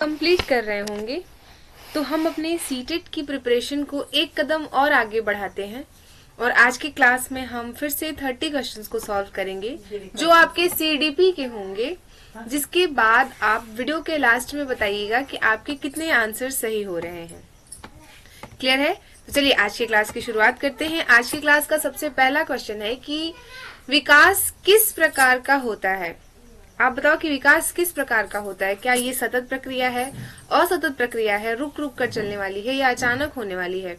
Complete कर रहे होंगे तो हम अपने सीटेट की प्रिपरेशन को एक कदम और आगे बढ़ाते हैं और आज की क्लास में हम फिर से 30 क्वेश्चंस को सॉल्व करेंगे जो आपके सीडीपी के होंगे, जिसके बाद आप वीडियो के लास्ट में बताइएगा कि आपके कितने आंसर सही हो रहे हैं। क्लियर है? तो चलिए आज की क्लास की शुरुआत करते हैं। आज की क्लास का सबसे पहला क्वेश्चन है कि विकास किस प्रकार का होता है। आप बताओ कि विकास किस प्रकार का होता है। क्या ये सतत प्रक्रिया है, असतत प्रक्रिया है, रुक रुक कर चलने वाली है या अचानक होने वाली है।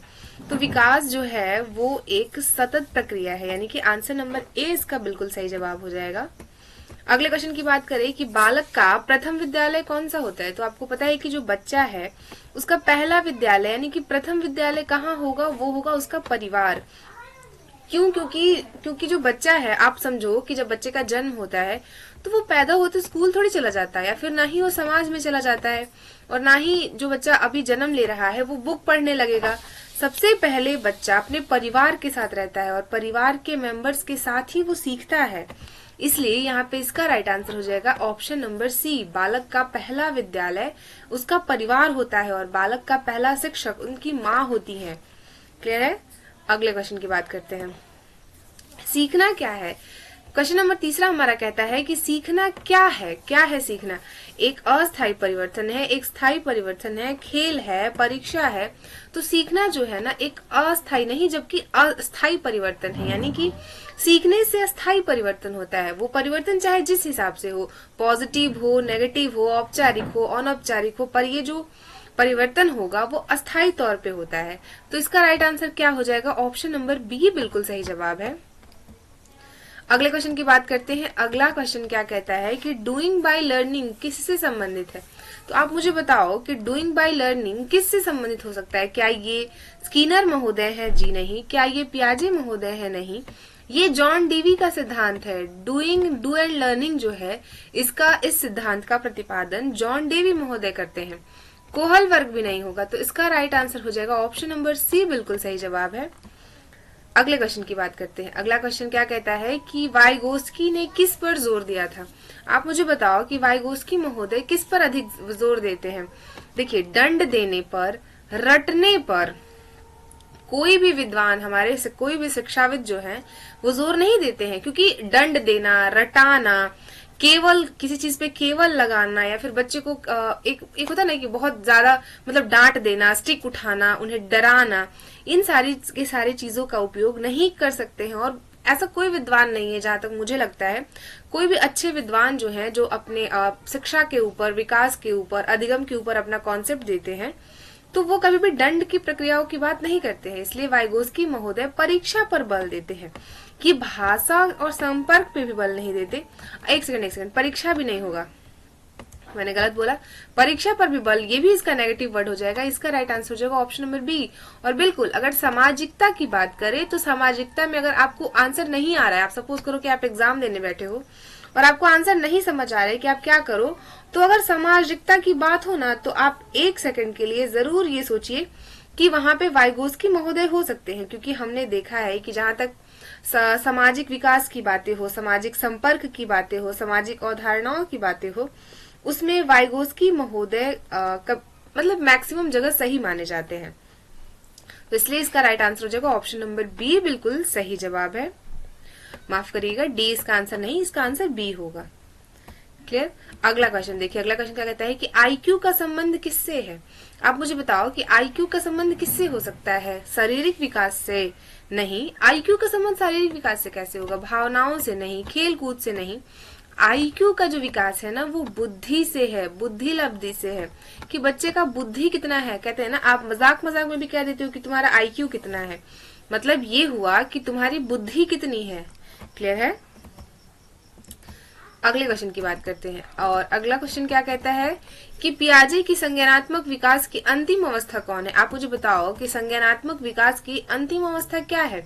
तो विकास जो है वो एक सतत प्रक्रिया है, यानी कि आंसर नंबर ए इसका बिल्कुल सही जवाब हो जाएगा। अगले क्वेश्चन की बात करें कि बालक का प्रथम विद्यालय कौन सा होता है। तो आपको पता है कि जो बच्चा है उसका पहला विद्यालय यानी कि प्रथम विद्यालय कहाँ होगा, वो होगा उसका परिवार। क्यों? क्योंकि जो बच्चा है, आप समझो कि जब बच्चे का जन्म होता है तो वो पैदा होते स्कूल थोड़ी चला जाता है या फिर ना ही वो समाज में चला जाता है और ना ही जो बच्चा अभी जन्म ले रहा है वो बुक पढ़ने लगेगा। सबसे पहले बच्चा अपने परिवार के साथ रहता है और परिवार के मेंबर्स के साथ ही वो सीखता है। इसलिए यहाँ पे इसका राइट आंसर हो जाएगा ऑप्शन नंबर सी। बालक का पहला विद्यालय उसका परिवार होता है और बालक का पहला शिक्षक उनकी माँ होती है। क्लियर है? अगले क्वेश्चन की बात करते हैं। सीखना क्या है। क्वेश्चन नंबर तीसरा हमारा कहता है कि सीखना क्या है। क्या है सीखना? एक अस्थायी परिवर्तन है, एक स्थायी परिवर्तन है, खेल है, परीक्षा है। तो सीखना जो है ना एक अस्थायी नहीं जबकि अस्थायी परिवर्तन है, यानी कि सीखने से अस्थायी परिवर्तन होता है। वो परिवर्तन चाहे जिस हिसाब से हो, पॉजिटिव हो, नेगेटिव हो, औपचारिक हो, अनौपचारिक हो, पर ये जो परिवर्तन होगा वो अस्थायी तौर पे होता है। तो इसका राइट आंसर क्या हो जाएगा? ऑप्शन नंबर बी बिल्कुल सही जवाब है। अगले क्वेश्चन की बात करते हैं। अगला क्वेश्चन क्या कहता है कि डूइंग बाय लर्निंग किससे संबंधित है। तो आप मुझे बताओ कि डूइंग बाय लर्निंग किससे संबंधित हो सकता है। क्या ये स्किनर महोदय है? जी नहीं। क्या ये पियाजे महोदय है? नहीं। ये जॉन डेवी का सिद्धांत है। डू एंड लर्निंग जो है इसका, इस सिद्धांत का प्रतिपादन जॉन डेवी महोदय करते हैं। कोहल वर्ग भी नहीं होगा। तो इसका राइट आंसर हो जाएगा ऑप्शन नंबर सी बिल्कुल सही जवाब है। अगले क्वेश्चन की बात करते हैं। अगला क्वेश्चन क्या कहता है कि वाइगोस्की ने किस पर जोर दिया था। आप मुझे बताओ कि वाइगोस्की महोदय किस पर अधिक जोर देते हैं। देखिए, दंड देने पर, रटने पर कोई भी विद्वान, हमारे से कोई भी शिक्षाविद जो है वो जोर नहीं देते हैं, क्योंकि दंड देना, रटाना, केवल किसी चीज पे केवल लगाना या फिर बच्चे को एक होता ना कि बहुत ज्यादा मतलब डांट देना, स्टिक उठाना, उन्हें डराना, इन सारी चीजों का उपयोग नहीं कर सकते हैं। और ऐसा कोई विद्वान नहीं है, जहां तक मुझे लगता है, कोई भी अच्छे विद्वान जो हैं जो अपने शिक्षा के ऊपर, विकास के ऊपर, अधिगम के ऊपर अपना कॉन्सेप्ट देते हैं तो वो कभी भी दंड की प्रक्रियाओं की बात नहीं करते हैं। इसलिए वाइगोस्की महोदय परीक्षा पर बल देते हैं कि भाषा और संपर्क पे भी बल नहीं देते। एक सेकंड, परीक्षा भी नहीं होगा, मैंने गलत बोला, परीक्षा पर भी बल, ये भी इसका नेगेटिव वर्ड हो जाएगा। इसका राइट आंसर हो जाएगा ऑप्शन नंबर बी। और बिल्कुल अगर सामाजिकता की बात करें तो सामाजिकता में अगर आपको आंसर नहीं आ रहा है, आप सपोज करो कि आप एग्जाम देने बैठे हो और आपको आंसर नहीं समझ आ रहा है कि आप क्या करो, तो अगर सामाजिकता की बात हो ना तो आप एक सेकंड के लिए जरूर ये सोचिए कि वहां पे वाइगोस्की महोदय हो सकते हैं, क्योंकि हमने देखा है कि जहां तक सामाजिक विकास की बातें हो, सामाजिक संपर्क की बातें हो, सामाजिक अवधारणाओं की बातें हो, उसमें वाइगोस्की महोदय मतलब मैक्सिमम जगह सही माने जाते हैं। तो इसलिए इसका राइट आंसर हो जाएगा ऑप्शन नंबर बी बिल्कुल सही जवाब है। माफ करिएगा, डी इसका आंसर नहीं, इसका आंसर बी होगा। क्लियर? अगला क्वेश्चन देखिए। अगला क्वेश्चन क्या कहता है कि आईक्यू का संबंध किससे है। आप मुझे बताओ कि आईक्यू का संबंध किससे हो सकता है। शारीरिक विकास से नहीं। आईक्यू का संबंध शारीरिक विकास से कैसे होगा? भावनाओं से नहीं, खेल कूद से नहीं। आईक्यू का जो विकास है ना वो बुद्धि से है, बुद्धि लब्धि से है कि बच्चे का बुद्धि कितना है। कहते हैं ना, आप मजाक में भी कह देते हो कि तुम्हारा आईक्यू कितना है, मतलब ये हुआ कि तुम्हारी बुद्धि कितनी है। क्लियर है? अगले क्वेश्चन की बात करते हैं। और अगला क्वेश्चन क्या कहता है कि पियाजे की संज्ञानात्मक विकास की अंतिम अवस्था कौन है। आप मुझे बताओ कि संज्ञानात्मक विकास की अंतिम अवस्था क्या है।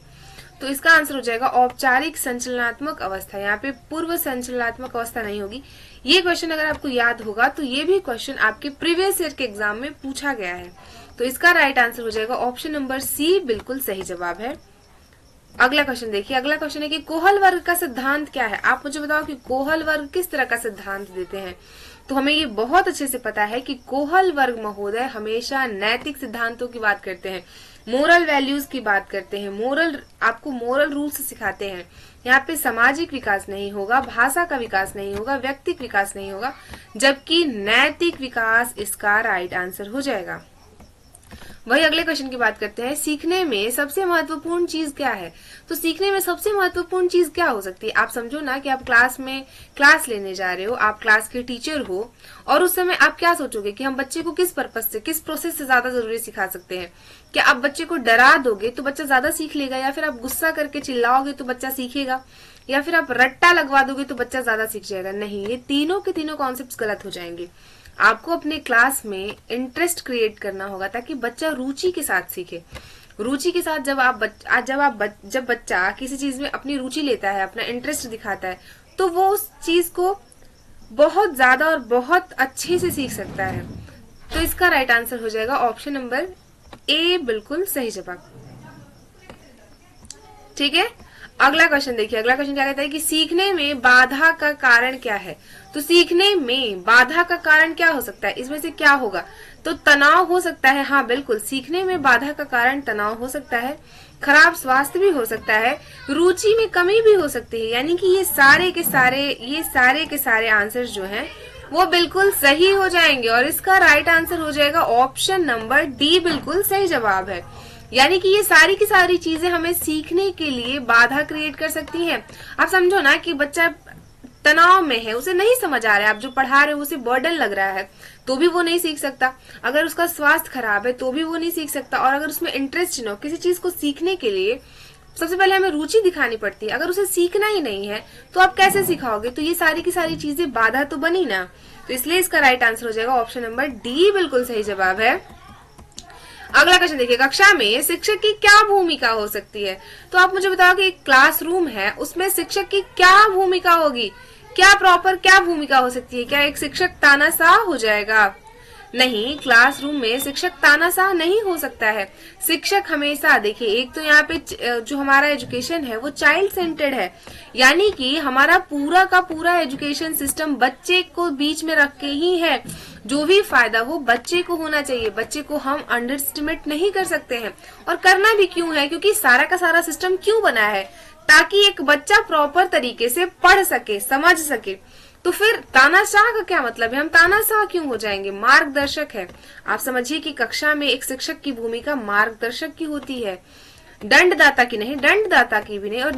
तो इसका आंसर हो जाएगा औपचारिक संचलनात्मक अवस्था। यहाँ पे पूर्व संचलनात्मक अवस्था नहीं होगी। ये क्वेश्चन अगर आपको याद होगा तो ये भी क्वेश्चन आपके प्रीवियस ईयर के एग्जाम में पूछा गया है। तो इसका राइट आंसर हो जाएगा ऑप्शन नंबर सी बिल्कुल सही जवाब है। अगला क्वेश्चन देखिए। अगला क्वेश्चन है कि कोहल वर्ग का सिद्धांत क्या है। आप मुझे बताओ कि कोहल वर्ग किस तरह का सिद्धांत देते हैं। तो हमें ये बहुत अच्छे से पता है कि कोहलवर्ग महोदय हमेशा नैतिक सिद्धांतों की बात करते हैं, मोरल वैल्यूज की बात करते हैं, आपको मोरल रूल्स सिखाते हैं। यहाँ पे सामाजिक विकास नहीं होगा, भाषा का विकास नहीं होगा, व्यक्तिक विकास नहीं होगा, जबकि नैतिक विकास इसका राइट आंसर हो जाएगा। वही अगले क्वेश्चन की बात करते हैं, सीखने में सबसे महत्वपूर्ण चीज क्या है? तो सीखने में सबसे महत्वपूर्ण चीज क्या हो सकती है? आप समझो ना कि आप क्लास लेने जा रहे हो, आप क्लास के टीचर हो, और उस समय आप क्या सोचोगे कि हम बच्चे को किस पर्पज से, किस प्रोसेस से ज्यादा जरूरी सिखा सकते हैं? क्या आप बच्चे को डरा दोगे तो बच्चा ज्यादा सीख लेगा, या फिर आप गुस्सा करके चिल्लाओगे तो बच्चा सीखेगा, या फिर आप रट्टा लगवा दोगे तो बच्चा ज्यादा सीख जाएगा? नहीं, ये तीनों के तीनों कॉन्सेप्ट गलत हो जाएंगे। आपको अपने क्लास में इंटरेस्ट क्रिएट करना होगा ताकि बच्चा रुचि के साथ सीखे। रुचि के साथ जब बच्चा किसी चीज में अपनी रुचि लेता है, अपना इंटरेस्ट दिखाता है, तो वो उस चीज को बहुत ज्यादा और बहुत अच्छे से सीख सकता है। तो इसका राइट आंसर हो जाएगा ऑप्शन नंबर ए, बिल्कुल सही जवाब। ठीक है, अगला क्वेश्चन देखिए। अगला क्वेश्चन क्या कहता है कि सीखने में बाधा का कारण क्या है? तो सीखने में बाधा का कारण क्या हो सकता है? इसमें से क्या होगा? तो तनाव हो सकता है। हाँ बिल्कुल, सीखने में बाधा का कारण तनाव हो सकता है, खराब स्वास्थ्य भी हो सकता है, रुचि में कमी भी हो सकती है। यानी कि ये सारे के सारे आंसर जो हैं वो बिल्कुल सही हो जाएंगे, और इसका राइट आंसर हो जाएगा ऑप्शन नंबर डी, बिल्कुल सही जवाब है। यानी कि ये सारी की सारी चीजें हमें सीखने के लिए बाधा क्रिएट कर सकती हैं। आप समझो ना कि बच्चा तनाव में है, उसे नहीं समझ आ रहा है, आप जो पढ़ा रहे हो उसे बर्डन लग रहा है, तो भी वो नहीं सीख सकता। अगर उसका स्वास्थ्य खराब है तो भी वो नहीं सीख सकता। और अगर उसमें इंटरेस्ट न हो किसी चीज को सीखने के लिए, सबसे पहले हमें रुचि दिखानी पड़ती है। अगर उसे सीखना ही नहीं है तो आप कैसे सिखाओगे? तो ये सारी की सारी चीजें बाधा तो बनी ना। तो इसलिए इसका राइट आंसर हो जाएगा ऑप्शन नंबर डी, बिल्कुल सही जवाब है। अगला क्वेश्चन देखिए, कक्षा में शिक्षक की क्या भूमिका हो सकती है? तो आप मुझे बताओ कि एक क्लासरूम है, उसमें शिक्षक की क्या भूमिका होगी? क्या भूमिका हो सकती है? क्या एक शिक्षक तानाशाह हो जाएगा? नहीं, क्लासरूम में शिक्षक तानाशाह नहीं हो सकता है। शिक्षक हमेशा, देखिए, एक तो यहाँ पे जो हमारा एजुकेशन है वो चाइल्ड सेंटर्ड है, यानी कि हमारा पूरा का पूरा एजुकेशन सिस्टम बच्चे को बीच में रख के ही है। जो भी फायदा हो बच्चे को होना चाहिए, बच्चे को हम अंडर एस्टिमेट नहीं कर सकते हैं। और करना भी क्यों है? क्योंकि सारा का सारा सिस्टम क्यों बना है? ताकि एक बच्चा प्रॉपर तरीके से पढ़ सके, समझ सके। तो फिर तानाशाह का क्या मतलब है? हम तानाशाह क्यों हो जाएंगे? मार्गदर्शक है। आप समझिए कि कक्षा में एक शिक्षक की भूमिका मार्गदर्शक की होती है, दंडदाता की नहीं, दंडदाता की भी नहीं, और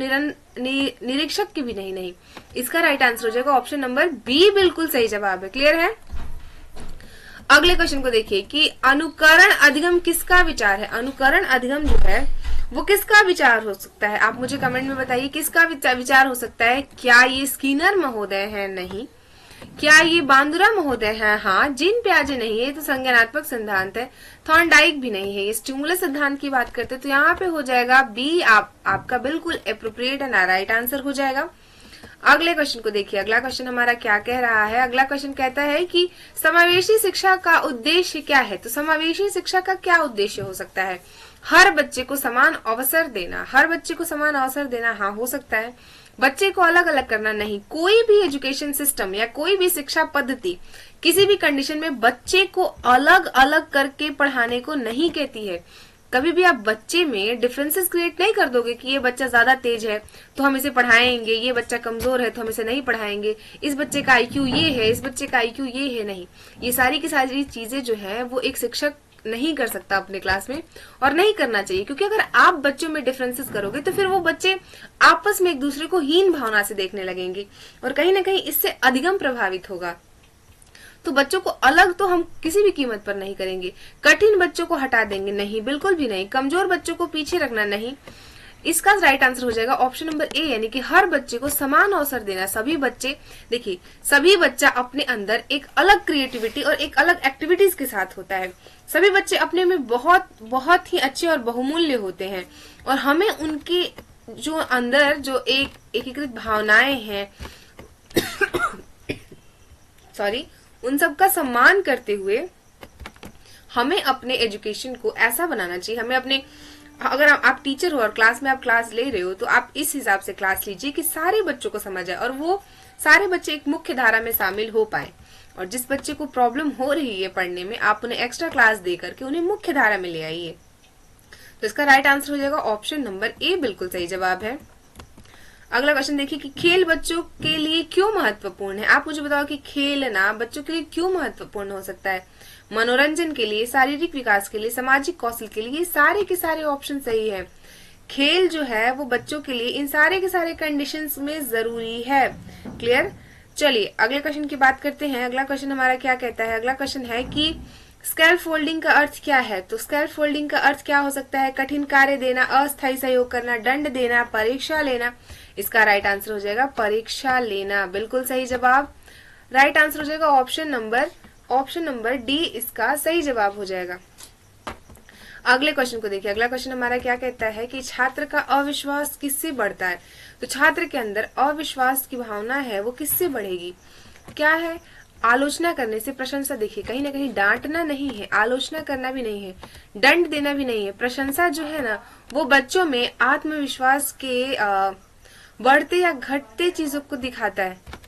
निरीक्षक की भी नहीं। इसका राइट आंसर हो जाएगा ऑप्शन नंबर बी, बिल्कुल सही जवाब है। क्लियर है? अगले क्वेश्चन को देखिए कि अनुकरण अधिगम किसका विचार है? अनुकरण अधिगम जो है वो किसका विचार हो सकता है? आप मुझे कमेंट में बताइए किसका विचार हो सकता है। क्या ये स्किनर महोदय है? नहीं। क्या ये बांदुरा महोदय है? हाँ। जीन पियाजे नहीं है, तो संज्ञानात्मक सिद्धांत है। थॉर्नडाइक भी नहीं है, ये स्टिमुलस सिद्धांत की बात करते हैं। तो यहाँ पे हो जाएगा बी, आपका बिल्कुल एप्रोप्रिएट एंड राइट आंसर हो जाएगा। अगले क्वेश्चन को देखिए। अगला क्वेश्चन हमारा क्या कह रहा है? अगला क्वेश्चन कहता है कि समावेशी शिक्षा का उद्देश्य क्या है? तो समावेशी शिक्षा का क्या उद्देश्य हो सकता है? हर बच्चे को समान अवसर देना। हर बच्चे को समान अवसर देना, हाँ हो सकता है। बच्चे को अलग अलग करना नहीं। कोई भी एजुकेशन सिस्टम या कोई भी शिक्षा पद्धति किसी भी कंडीशन में बच्चे को अलग अलग करके पढ़ाने को नहीं कहती है। कभी भी आप बच्चे में डिफरेंसेस क्रिएट नहीं कर दोगे कि ये बच्चा ज्यादा तेज है तो हम इसे पढ़ाएंगे, ये बच्चा कमजोर है तो हम इसे नहीं पढ़ाएंगे, इस बच्चे का आईक्यू ये है, इस बच्चे का आईक्यू ये है। नहीं, ये सारी की सारी चीजें जो है वो एक शिक्षक नहीं कर सकता अपने क्लास में, और नहीं करना चाहिए। क्योंकि अगर आप बच्चों में डिफरेंसेस करोगे तो फिर वो बच्चे आपस में एक दूसरे को हीन भावना से देखने लगेंगे, और कहीं ना कहीं इससे अधिगम प्रभावित होगा। तो बच्चों को अलग तो हम किसी भी कीमत पर नहीं करेंगे। कठिन बच्चों को हटा देंगे? नहीं, बिल्कुल भी नहीं। कमजोर बच्चों को पीछे रखना? नहीं। इसका राइट आंसर हो जाएगा ऑप्शन नंबर ए, यानी कि हर बच्चे को समान अवसर देना। सभी बच्चे, देखिए, सभी बच्चा अपने अंदर एक अलग क्रिएटिविटी और एक अलग एक्टिविटीज के साथ होता है। सभी बच्चे अपने में बहुत बहुत ही अच्छे और बहुमूल्य होते हैं, और हमें उनके जो अंदर जो एकीकृत भावनाएं हैं उन सब का सम्मान करते हुए हमें अपने एजुकेशन को ऐसा बनाना चाहिए। हमें अपने, अगर आप टीचर हो और क्लास में आप क्लास ले रहे हो तो आप इस हिसाब से क्लास लीजिए कि सारे बच्चों को समझ आए और वो सारे बच्चे एक मुख्य धारा में शामिल हो पाए। और जिस बच्चे को प्रॉब्लम हो रही है पढ़ने में, आप उन्हें एक्स्ट्रा क्लास दे करके उन्हें मुख्य धारा में ले आइए। तो इसका राइट आंसर हो जाएगा ऑप्शन नंबर ए बिल्कुल सही जवाब है। अगला क्वेश्चन देखिए कि खेल बच्चों के लिए क्यों महत्वपूर्ण है। आप मुझे बताओ कि खेलना बच्चों के लिए क्यों महत्वपूर्ण हो सकता है। मनोरंजन के लिए, शारीरिक विकास के लिए, सामाजिक कौशल के लिए, ये सारे के सारे ऑप्शन सही है। खेल जो है वो बच्चों के लिए इन सारे के सारे कंडीशंस में जरूरी है। क्लियर। चलिए अगले क्वेश्चन की बात करते हैं। अगला क्वेश्चन हमारा क्या कहता है। अगला क्वेश्चन है कि स्कैल्प फोल्डिंग का अर्थ क्या है। तो स्कैल्प फोल्डिंग का अर्थ क्या हो सकता है। कठिन कार्य देना, अस्थायी सहयोग करना, दंड देना, परीक्षा लेना। इसका राइट आंसर हो जाएगा परीक्षा लेना, बिल्कुल सही जवाब। राइट आंसर हो जाएगा ऑप्शन नंबर डी इसका सही जवाब हो जाएगा। अगले क्वेश्चन को देखिए। अगला क्वेश्चन हमारा क्या कहता है कि छात्र का अविश्वास किससे बढ़ता है। तो छात्र के अंदर अविश्वास की भावना है वो किससे बढ़ेगी। क्या है। आलोचना करने से, प्रशंसा। देखिए कहीं ना कहीं डांटना नहीं है, आलोचना करना भी नहीं है, दंड देना भी नहीं है। प्रशंसा जो है ना वो बच्चों में आत्मविश्वास के बढ़ते या घटते चीजों को दिखाता है।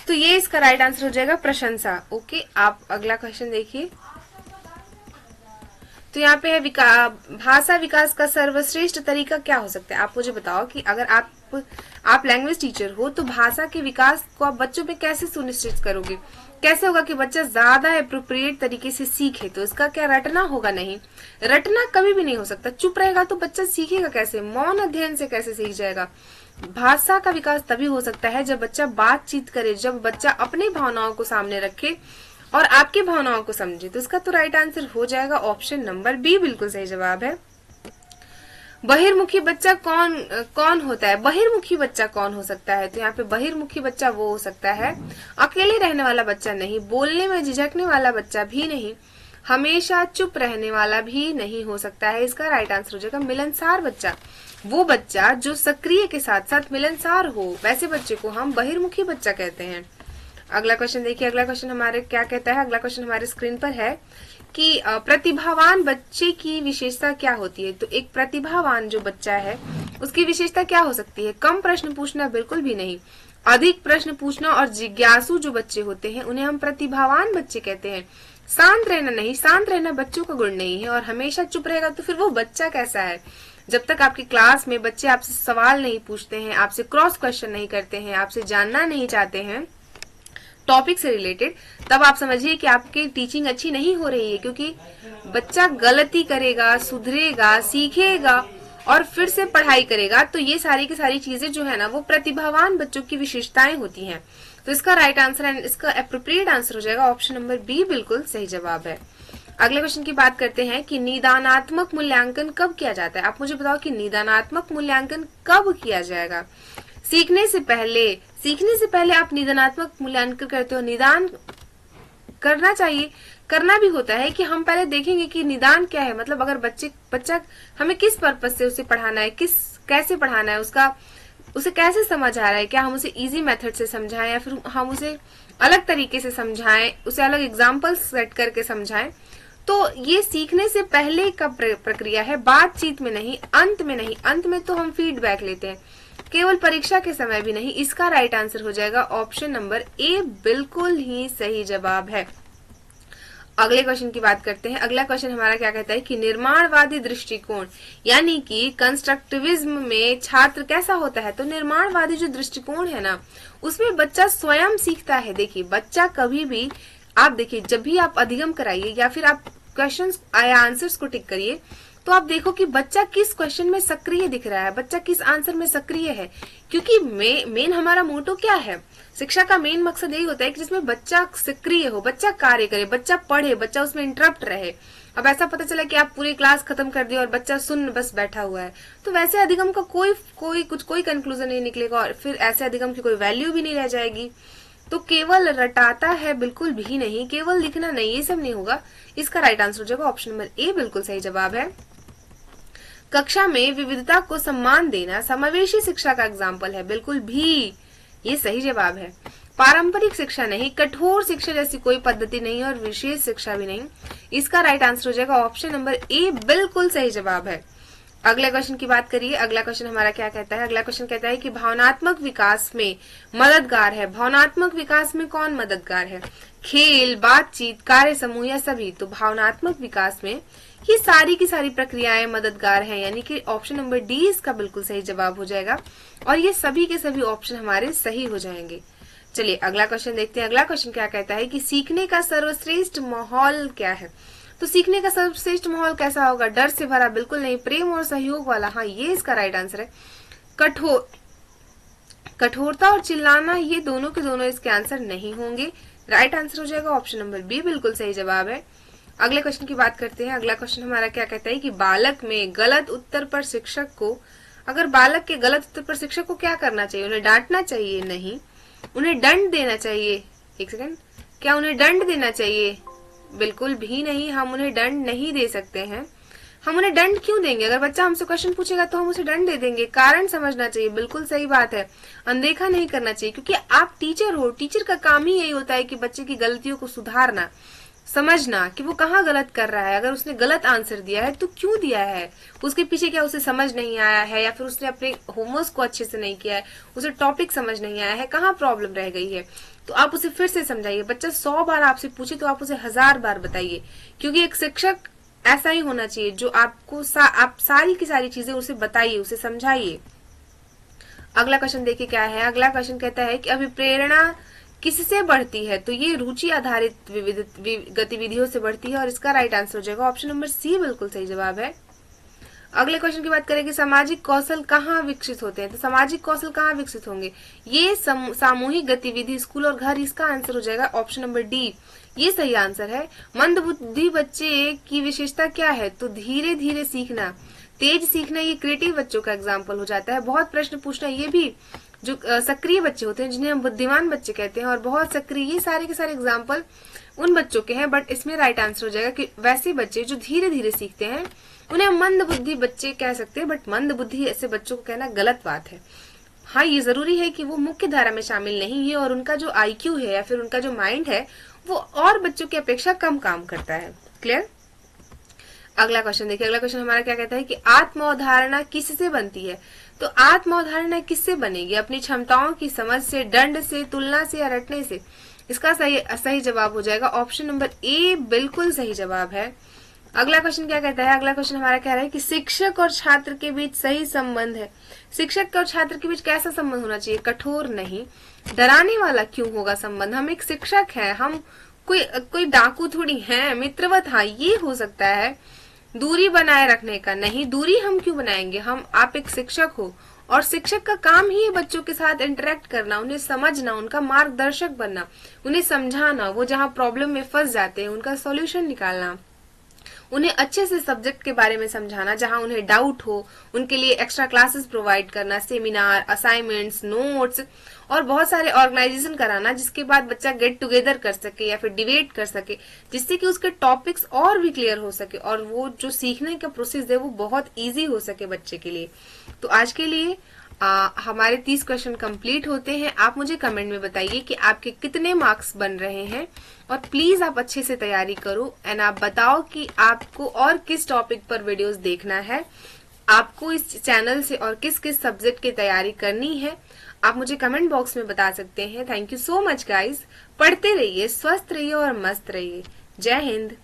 तो ये इसका राइट आंसर हो जाएगा प्रशंसा। ओके, आप अगला क्वेश्चन देखिए। तो यहाँ पे है भाषा विकास का सर्वश्रेष्ठ तरीका क्या हो सकता है। आप मुझे बताओ कि अगर आप लैंग्वेज टीचर हो तो भाषा के विकास को आप बच्चों में कैसे सुनिश्चित करोगे। कैसे होगा कि बच्चा ज्यादा एप्रोप्रिएट तरीके से सीखे। तो इसका क्या रटना होगा। नहीं, रटना कभी भी नहीं हो सकता। चुप रहेगा तो बच्चा सीखेगा कैसे। मौन अध्ययन से कैसे सीख जाएगा। भाषा का विकास तभी हो सकता है जब बच्चा बातचीत करे, जब बच्चा अपनी भावनाओं को सामने रखे और आपकी भावनाओं को समझे। तो इसका तो राइट आंसर हो जाएगा ऑप्शन नंबर बी बिल्कुल सही जवाब है। बहिर्मुखी बच्चा कौन होता है। बहिर्मुखी बच्चा कौन हो सकता है। तो यहाँ पे बहिर्मुखी बच्चा वो हो सकता है अकेले रहने वाला बच्चा नहीं, बोलने में झिझकने वाला बच्चा भी नहीं, हमेशा चुप रहने वाला भी नहीं हो सकता है। इसका राइट आंसर हो जाएगा मिलनसार बच्चा। वो बच्चा जो सक्रिय के साथ साथ मिलनसार हो, वैसे बच्चे को हम बहिर्मुखी बच्चा कहते हैं। अगला क्वेश्चन देखिए। अगला क्वेश्चन हमारे क्या कहता है। अगला क्वेश्चन हमारे स्क्रीन पर है कि प्रतिभावान बच्चे की विशेषता क्या होती है। तो एक प्रतिभावान जो बच्चा है उसकी विशेषता क्या हो सकती है। कम प्रश्न पूछना, बिल्कुल भी नहीं। अधिक प्रश्न पूछना और जिज्ञासु जो बच्चे होते हैं उन्हें हम प्रतिभावान बच्चे कहते हैं। शांत रहना नहीं, शांत रहना बच्चों का गुण नहीं है। और हमेशा चुप रहेगा तो फिर वो बच्चा कैसा है। जब तक आपकी क्लास में बच्चे आपसे सवाल नहीं पूछते हैं, आपसे क्रॉस क्वेश्चन नहीं करते हैं, आपसे जानना नहीं चाहते हैं टॉपिक से रिलेटेड, तब आप समझिए कि आपकी टीचिंग अच्छी नहीं हो रही है। क्योंकि बच्चा गलती करेगा, सुधरेगा, सीखेगा और फिर से पढ़ाई करेगा। तो ये सारी की सारी चीजें जो है ना वो प्रतिभावान बच्चों की विशेषताएं होती हैं। तो इसका राइट आंसर एंड इसका एप्रोप्रिएट आंसर हो जाएगा ऑप्शन नंबर बी बिल्कुल सही जवाब है। अगले क्वेश्चन की बात करते हैं कि निदानात्मक मूल्यांकन कब किया जाता है। आप मुझे बताओ कि निदानात्मक मूल्यांकन कब किया जाएगा। सीखने से पहले आप निदानात्मक मूल्यांकन करते हो। निदान करना चाहिए, करना भी होता है कि हम पहले देखेंगे कि निदान क्या है। मतलब अगर बच्चा हमें किस पर्पज से उसे पढ़ाना है, कैसे पढ़ाना है, उसे कैसे समझ आ रहा है। क्या हम उसे इजी मेथड से समझाएं या फिर हम उसे अलग तरीके से समझाएं, उसे अलग एग्जाम्पल्स सेट करके समझाएं। तो ये सीखने से पहले का प्रक्रिया है, बातचीत में नहीं, अंत में नहीं। अंत में तो हम फीडबैक लेते हैं, केवल परीक्षा के समय भी नहीं। इसका राइट आंसर हो जाएगा ऑप्शन नंबर ए बिल्कुल ही सही जवाब है। अगले क्वेश्चन की बात करते हैं। अगला क्वेश्चन हमारा क्या कहता है कि निर्माणवादी दृष्टिकोण यानी कि कंस्ट्रक्टिविज्म में छात्र कैसा होता है। तो निर्माणवादी जो दृष्टिकोण है ना उसमें बच्चा स्वयं सीखता है। देखिए बच्चा कभी भी, आप देखिए जब भी आप अधिगम कराइए या फिर आप क्वेश्चंस या आंसर्स को टिक करिए तो आप देखो कि बच्चा किस क्वेश्चन में सक्रिय दिख रहा है, बच्चा किस आंसर में सक्रिय है। क्योंकि मेन हमारा मोटो क्या है, शिक्षा का मेन मकसद यही होता है कि जिसमें बच्चा सक्रिय हो, बच्चा कार्य करे, बच्चा पढ़े, बच्चा उसमें इंटरप्ट रहे। अब ऐसा पता चला कि आप पूरी क्लास खत्म कर दिए और बच्चा सुन बस बैठा हुआ है, तो वैसे अधिगम का कोई कंक्लूजन नहीं निकलेगा और फिर ऐसे अधिगम की कोई वैल्यू भी नहीं रह जाएगी। तो केवल रटाता है बिल्कुल भी नहीं, केवल लिखना नहीं, ये सब नहीं होगा। इसका राइट आंसर हो जाएगा ऑप्शन नंबर ए बिल्कुल सही जवाब है। कक्षा में विविधता को सम्मान देना समावेशी शिक्षा का एग्जाम्पल है, बिल्कुल भी ये सही जवाब है। पारंपरिक शिक्षा नहीं, कठोर शिक्षा जैसी कोई पद्धति नहीं और विशेष शिक्षा भी नहीं। इसका राइट आंसर हो जाएगा ऑप्शन नंबर ए बिल्कुल सही जवाब है। अगले क्वेश्चन की बात करिए। अगला क्वेश्चन हमारा क्या कहता है? अगला क्वेश्चन कहता है कि भावनात्मक विकास में मददगार है। भावनात्मक विकास में कौन मददगार है? खेल, बातचीत, कार्य समूह या सभी? तो भावनात्मक विकास में ये सारी की सारी प्रक्रियाएं मददगार हैं, यानी कि ऑप्शन नंबर डी इसका बिल्कुल सही जवाब हो जाएगा और ये सभी के सभी ऑप्शन हमारे सही हो जाएंगे। चलिए अगला क्वेश्चन देखते हैं। अगला क्वेश्चन क्या कहता है कि सीखने का सर्वश्रेष्ठ माहौल क्या है? तो सीखने का सर्वश्रेष्ठ माहौल कैसा होगा? डर से भरा? बिल्कुल नहीं। प्रेम और सहयोग वाला? हाँ, ये इसका राइट आंसर है। कठोरता और चिल्लाना, ये दोनों के दोनों इसके आंसर नहीं होंगे। राइट आंसर हो जाएगा ऑप्शन नंबर बी, बिल्कुल सही जवाब है। अगले क्वेश्चन की बात करते हैं। अगला क्वेश्चन हमारा क्या कहता है कि बालक में गलत उत्तर पर शिक्षक को, अगर बालक के गलत उत्तर पर शिक्षक को क्या करना चाहिए? उन्हें डांटना चाहिए? नहीं। उन्हें दंड देना चाहिए? एक सेकंड, क्या उन्हें दंड देना चाहिए? बिल्कुल भी नहीं, हम उन्हें दंड नहीं दे सकते हैं। हम उन्हें दंड क्यों देंगे? अगर बच्चा हमसे क्वेश्चन पूछेगा तो हम उसे दंड दे देंगे। कारण समझना चाहिए, बिल्कुल सही बात है। अनदेखा नहीं करना चाहिए, क्योंकि आप टीचर हो। टीचर का काम ही यही होता है कि बच्चे की गलतियों को सुधारना, समझना कि वो कहाँ गलत कर रहा है। अगर उसने गलत आंसर दिया है तो क्यों दिया है, उसके पीछे क्या उसे समझ नहीं आया है, या फिर उसने अपने होमवर्क को अच्छे से नहीं किया है, उसे टॉपिक समझ नहीं आया है, कहाँ प्रॉब्लम रह गई है, तो आप उसे फिर से समझाइए। बच्चा 100 बार आपसे पूछे तो आप उसे 1000 बार बताइए, क्योंकि एक शिक्षक ऐसा ही होना चाहिए जो आपको आप सारी की सारी चीजें उसे बताइए, उसे समझाइए। अगला क्वेश्चन देखिए क्या है। अगला क्वेश्चन कहता है कि अभिप्रेरणा किससे बढ़ती है? तो ये रुचि आधारित गतिविधियों से बढ़ती है और इसका राइट आंसर हो जाएगा ऑप्शन नंबर सी, बिल्कुल सही जवाब है। अगले क्वेश्चन की बात करेंगे, सामाजिक कौशल कहाँ विकसित होते हैं? तो सामाजिक कौशल कहाँ विकसित होंगे? ये सामूहिक गतिविधि, स्कूल और घर, इसका आंसर हो जाएगा ऑप्शन नंबर डी, ये सही आंसर है। मंदबुद्धि बच्चे की विशेषता क्या है? तो धीरे धीरे सीखना, तेज सीखना, ये क्रिएटिव बच्चों का एग्जाम्पल हो जाता है। बहुत प्रश्न पूछना, ये भी जो सक्रिय बच्चे होते हैं जिन्हें हम बुद्धिमान बच्चे कहते हैं, और बहुत सक्रिय, ये सारे के सारे एग्जाम्पल उन बच्चों के हैं। बट इसमें राइट आंसर हो जाएगा कि वैसे बच्चे जो धीरे धीरे सीखते हैं उन्हें हम मंद बुद्धि बच्चे कह सकते हैं, बट मंद बुद्धि ऐसे बच्चों को कहना गलत बात है। हाँ, ये जरूरी है कि वो मुख्य धारा में शामिल नहीं है और उनका जो IQ है या फिर उनका जो माइंड है वो और बच्चों की अपेक्षा कम काम करता है। क्लियर? अगला क्वेश्चन देखिए। अगला क्वेश्चन हमारा क्या कहता है कि आत्म अवधारणा किससे बनती है? तो आत्म अवधारणा किससे बनेगी? अपनी क्षमताओं की समझ से, दंड से, तुलना से या रटने से? इसका सही जवाब हो जाएगा ऑप्शन नंबर ए, बिल्कुल सही जवाब है। अगला क्वेश्चन क्या कहता है? अगला क्वेश्चन हमारा कह रहा है कि शिक्षक और छात्र के बीच सही संबंध है। शिक्षक और छात्र के बीच कैसा संबंध होना चाहिए? कठोर नहीं। डराने वाला क्यों होगा संबंध? हम एक शिक्षक हैं, हम कोई डाकू थोड़ी हैं। मित्रवत, हाँ ये हो सकता है। दूरी बनाए रखने का नहीं, दूरी हम क्यों बनाएंगे? आप एक शिक्षक हो और शिक्षक का काम ही है बच्चों के साथ इंटरेक्ट करना, उन्हें समझना, उनका मार्गदर्शक बनना, उन्हें समझाना, वो जहाँ प्रॉब्लम में फंस जाते हैं उनका सॉल्यूशन निकालना, उन्हें अच्छे से सब्जेक्ट के बारे में समझाना, जहां उन्हें डाउट हो उनके लिए एक्स्ट्रा क्लासेस प्रोवाइड करना, सेमिनार, असाइनमेंट्स, नोट्स और बहुत सारे ऑर्गेनाइजेशन कराना, जिसके बाद बच्चा गेट टुगेदर कर सके या फिर डिबेट कर सके, जिससे कि उसके टॉपिक्स और भी क्लियर हो सके और वो जो सीखने का प्रोसेस है वो बहुत ईजी हो सके बच्चे के लिए। तो आज के लिए हमारे 30 क्वेश्चन कंप्लीट होते हैं। आप मुझे कमेंट में बताइए कि आपके कितने मार्क्स बन रहे हैं और प्लीज आप अच्छे से तैयारी करो एंड आप बताओ कि आपको और किस टॉपिक पर वीडियोस देखना है, आपको इस चैनल से और किस किस सब्जेक्ट की तैयारी करनी है। आप मुझे कमेंट बॉक्स में बता सकते हैं। Thank you so much guys. पढ़ते रहिए, स्वस्थ रहिए और मस्त रहिए। जय हिंद।